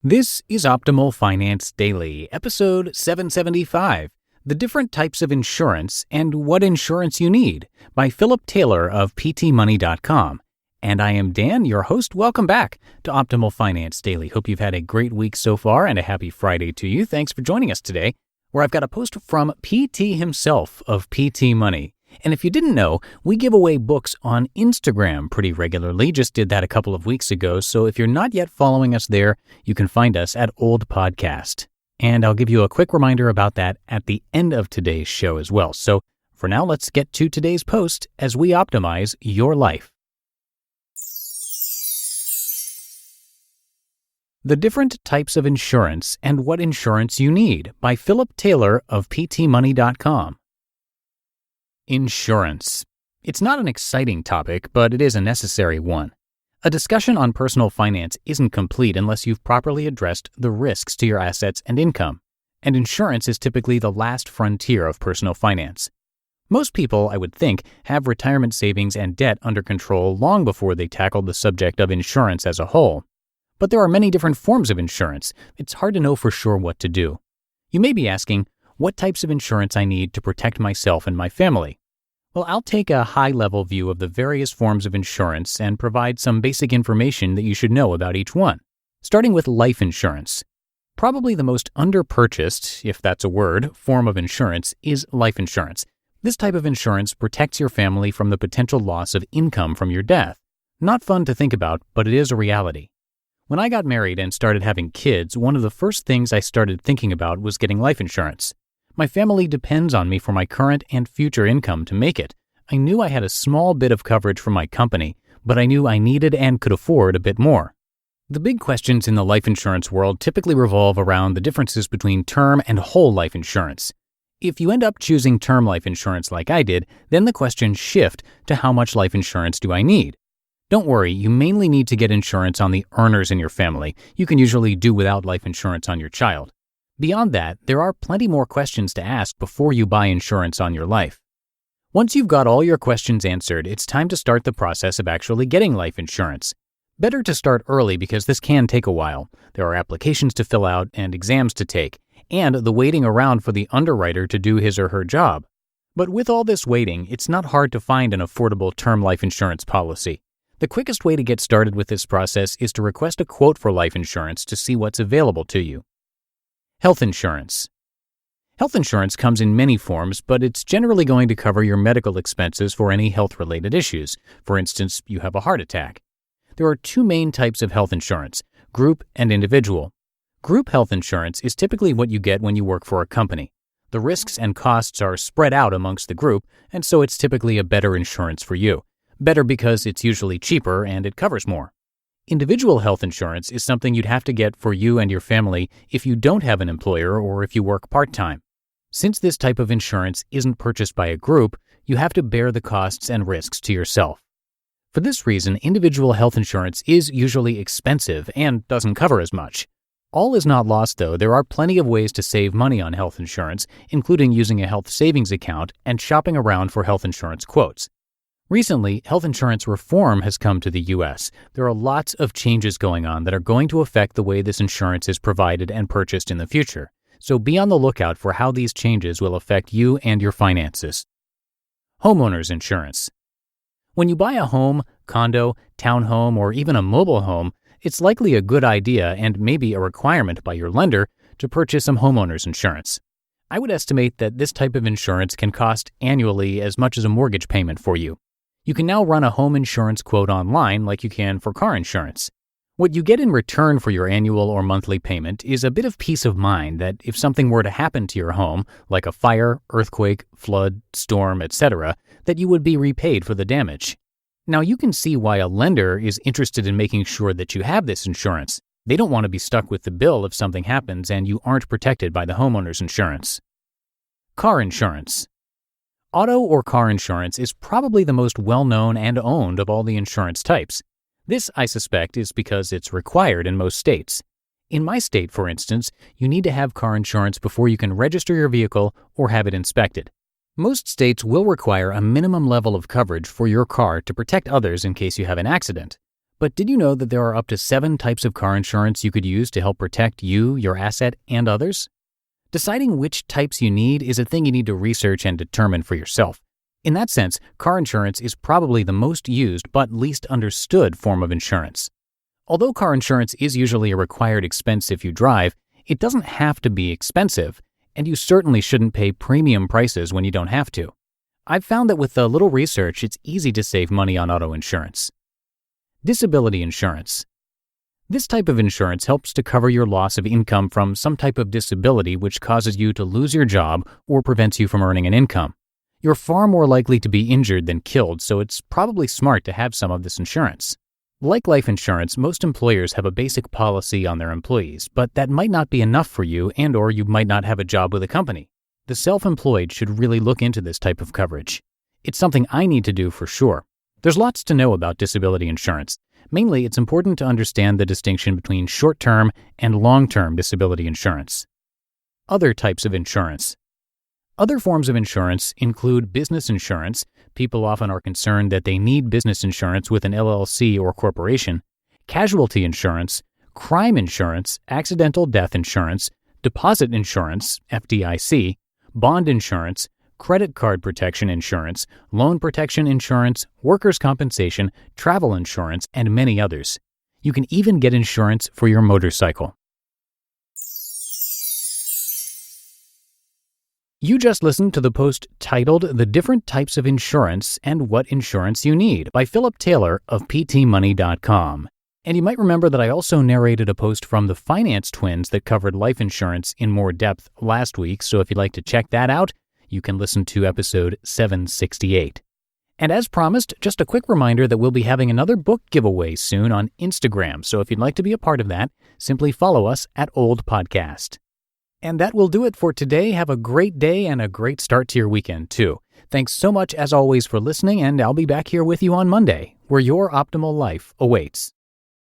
This is Optimal Finance Daily, episode 775, The Different Types of Insurance and What Insurance You Need, by Philip Taylor of ptmoney.com. And I am Dan, your host. Welcome back to Optimal Finance Daily. Hope you've had a great week so far and a happy Friday to you. Thanks for joining us today, where I've got a post from PT himself of PT Money. And if you didn't know, we give away books on Instagram pretty regularly. Just did that a couple of weeks ago. So if you're not yet following us there, you can find us at Old Podcast. And I'll give you a quick reminder about that at the end of today's show as well. So for now, let's get to today's post as we optimize your life. The Different Types of Insurance and What Insurance You Need, by Philip Taylor of ptmoney.com. Insurance. It's not an exciting topic, but it is a necessary one. A discussion on personal finance isn't complete unless you've properly addressed the risks to your assets and income, and insurance is typically the last frontier of personal finance. Most people, I would think, have retirement savings and debt under control long before they tackle the subject of insurance as a whole. But there are many different forms of insurance. It's hard to know for sure what to do. You may be asking, what types of insurance I need to protect myself and my family? Well, I'll take a high-level view of the various forms of insurance and provide some basic information that you should know about each one, starting with life insurance. Probably the most under-purchased, if that's a word, form of insurance is life insurance. This type of insurance protects your family from the potential loss of income from your death. Not fun to think about, but it is a reality. When I got married and started having kids, one of the first things I started thinking about was getting life insurance. My family depends on me for my current and future income to make it. I knew I had a small bit of coverage from my company, but I knew I needed and could afford a bit more. The big questions in the life insurance world typically revolve around the differences between term and whole life insurance. If you end up choosing term life insurance like I did, then the questions shift to how much life insurance do I need? Don't worry, you mainly need to get insurance on the earners in your family. You can usually do without life insurance on your child. Beyond that, there are plenty more questions to ask before you buy insurance on your life. Once you've got all your questions answered, it's time to start the process of actually getting life insurance. Better to start early because this can take a while. There are applications to fill out and exams to take, and the waiting around for the underwriter to do his or her job. But with all this waiting, it's not hard to find an affordable term life insurance policy. The quickest way to get started with this process is to request a quote for life insurance to see what's available to you. Health insurance. Health insurance comes in many forms, but it's generally going to cover your medical expenses for any health-related issues. For instance, you have a heart attack. There are two main types of health insurance, group and individual. Group health insurance is typically what you get when you work for a company. The risks and costs are spread out amongst the group, and so it's typically a better insurance for you. Better because it's usually cheaper and it covers more. Individual health insurance is something you'd have to get for you and your family if you don't have an employer or if you work part-time. Since this type of insurance isn't purchased by a group, you have to bear the costs and risks to yourself. For this reason, individual health insurance is usually expensive and doesn't cover as much. All is not lost, though. There are plenty of ways to save money on health insurance, including using a health savings account and shopping around for health insurance quotes. Recently, health insurance reform has come to the U.S. There are lots of changes going on that are going to affect the way this insurance is provided and purchased in the future. So be on the lookout for how these changes will affect you and your finances. Homeowners insurance. When you buy a home, condo, townhome, or even a mobile home, it's likely a good idea and maybe a requirement by your lender to purchase some homeowners insurance. I would estimate that this type of insurance can cost annually as much as a mortgage payment for you. You can now run a home insurance quote online like you can for car insurance. What you get in return for your annual or monthly payment is a bit of peace of mind that if something were to happen to your home, like a fire, earthquake, flood, storm, etc., that you would be repaid for the damage. Now you can see why a lender is interested in making sure that you have this insurance. They don't want to be stuck with the bill if something happens and you aren't protected by the homeowner's insurance. Car insurance. Auto or car insurance is probably the most well-known and owned of all the insurance types. This, I suspect, is because it's required in most states. In my state, for instance, you need to have car insurance before you can register your vehicle or have it inspected. Most states will require a minimum level of coverage for your car to protect others in case you have an accident. But did you know that there are up to 7 types of car insurance you could use to help protect you, your asset, and others? Deciding which types you need is a thing you need to research and determine for yourself. In that sense, car insurance is probably the most used but least understood form of insurance. Although car insurance is usually a required expense if you drive, it doesn't have to be expensive, and you certainly shouldn't pay premium prices when you don't have to. I've found that with a little research, it's easy to save money on auto insurance. Disability insurance. This type of insurance helps to cover your loss of income from some type of disability which causes you to lose your job or prevents you from earning an income. You're far more likely to be injured than killed, so it's probably smart to have some of this insurance. Like life insurance, most employers have a basic policy on their employees, but that might not be enough for you and/or you might not have a job with a company. The self-employed should really look into this type of coverage. It's something I need to do for sure. There's lots to know about disability insurance. Mainly, it's important to understand the distinction between short-term and long-term disability insurance. Other types of insurance. Other forms of insurance include business insurance. People often are concerned that they need business insurance with an LLC or corporation, casualty insurance, crime insurance, accidental death insurance, deposit insurance, FDIC, bond insurance, credit card protection insurance, loan protection insurance, workers' compensation, travel insurance, and many others. You can even get insurance for your motorcycle. You just listened to the post titled The Different Types of Insurance and What Insurance You Need by Philip Taylor of PTmoney.com. And you might remember that I also narrated a post from the Finance Twins that covered life insurance in more depth last week, so if you'd like to check that out, you can listen to episode 768. And as promised, just a quick reminder that we'll be having another book giveaway soon on Instagram, so if you'd like to be a part of that, simply follow us at Old Podcast. And that will do it for today. Have a great day and a great start to your weekend, too. Thanks so much, as always, for listening, and I'll be back here with you on Monday, where your optimal life awaits.